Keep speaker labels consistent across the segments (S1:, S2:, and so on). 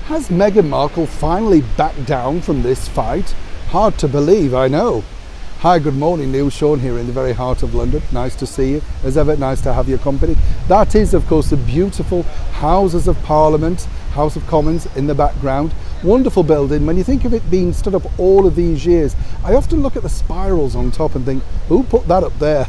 S1: Has Meghan Markle finally backed down from this fight? Hard to believe, I know. Hi, good morning, Neil Sean here in the very heart of London. Nice to see you. As ever, nice to have your company. That is, of course, the beautiful Houses of Parliament, House of Commons in the background. Wonderful building. When you think of it being stood up all of these years, I often look at the spirals on top and think, who put that up there?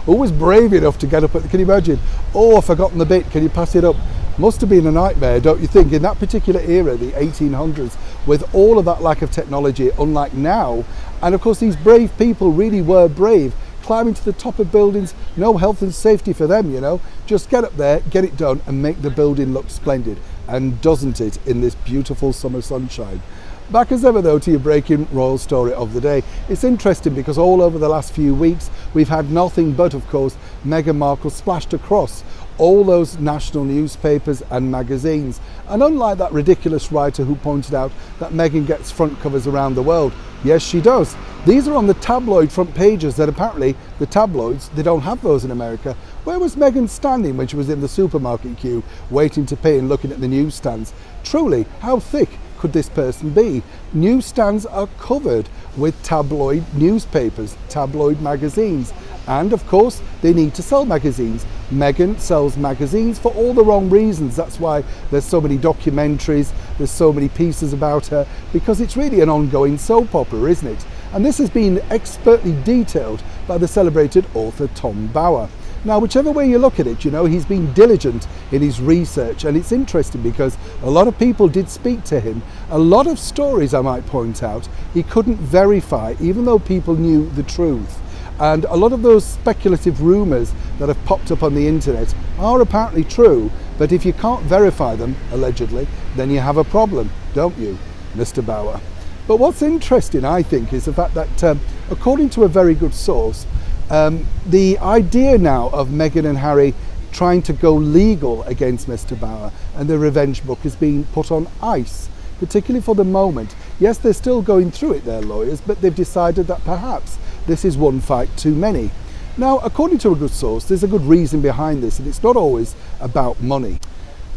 S1: Who was brave enough to get up at, can you imagine? Oh, I've forgotten the bit, can you pass it up? Must have been a nightmare, don't you think? In that particular era, the 1800s, with all of that lack of technology, unlike now, and of course these brave people really were brave, climbing to the top of buildings, no health and safety for them, you know, just get up there, get it done and make the building look splendid. And doesn't it, in this beautiful summer sunshine? Back as ever though to your breaking royal story of the day. It's interesting because all over the last few weeks we've had nothing but, of course, Meghan Markle splashed across all those national newspapers and magazines. And unlike that ridiculous writer who pointed out that Meghan gets front covers around the world, yes she does. These are on the tabloid front pages that apparently the tabloids, they don't have those in America. Where was Meghan standing when she was in the supermarket queue waiting to pay and looking at the newsstands? Truly, how thick could this person be? Newsstands are covered with tabloid newspapers, tabloid magazines, and of course they need to sell magazines. Meghan sells magazines for all the wrong reasons. That's why there's so many documentaries, there's so many pieces about her, because it's really an ongoing soap opera, isn't it? And this has been expertly detailed by the celebrated author Tom Bower. Now, whichever way you look at it, you know, he's been diligent in his research, and it's interesting because a lot of people did speak to him. A lot of stories, I might point out, he couldn't verify, even though people knew the truth. And a lot of those speculative rumours that have popped up on the internet are apparently true, but if you can't verify them, allegedly, then you have a problem, don't you, Mr. Bower? But what's interesting, I think, is the fact that, according to a very good source, the idea now of Meghan and Harry trying to go legal against Mr. Bower and the revenge book is being put on ice, particularly for the moment. Yes, they're still going through it, their lawyers, but they've decided that perhaps this is one fight too many. Now, according to a good source, there's a good reason behind this, and it's not always about money.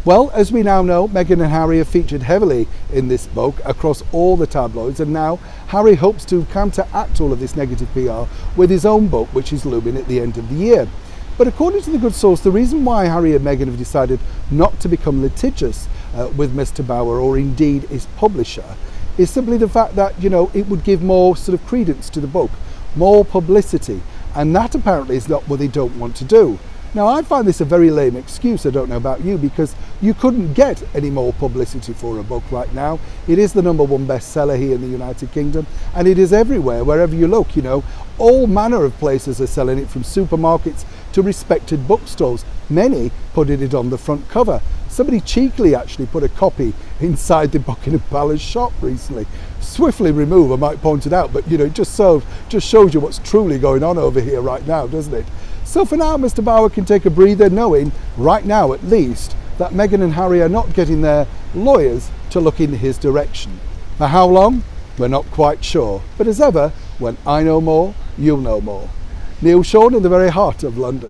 S1: Well, as we now know, Meghan and Harry have featured heavily in this book across all the tabloids, and now Harry hopes to counteract all of this negative PR with his own book, which is looming at the end of the year. But according to the good source, the reason why Harry and Meghan have decided not to become litigious with Mr. Bower, or indeed his publisher, is simply the fact that, you know, it would give more sort of credence to the book, more publicity, and that apparently is not what they don't want to do. Now, I find this a very lame excuse, I don't know about you, because you couldn't get any more publicity for a book right now. It is the #1 bestseller here in the United Kingdom, and it is everywhere, wherever you look, you know. All manner of places are selling it, from supermarkets to respected bookstores, many putting it on the front cover. Somebody cheekily actually put a copy inside the Buckingham Palace shop recently. Swiftly removed, I might point it out, but you know, just shows you what's truly going on over here right now, doesn't it? So for now, Mr. Bower can take a breather, knowing, right now at least, that Meghan and Harry are not getting their lawyers to look in his direction. For how long? We're not quite sure. But as ever, when I know more, you'll know more. Neil Sean in the very heart of London.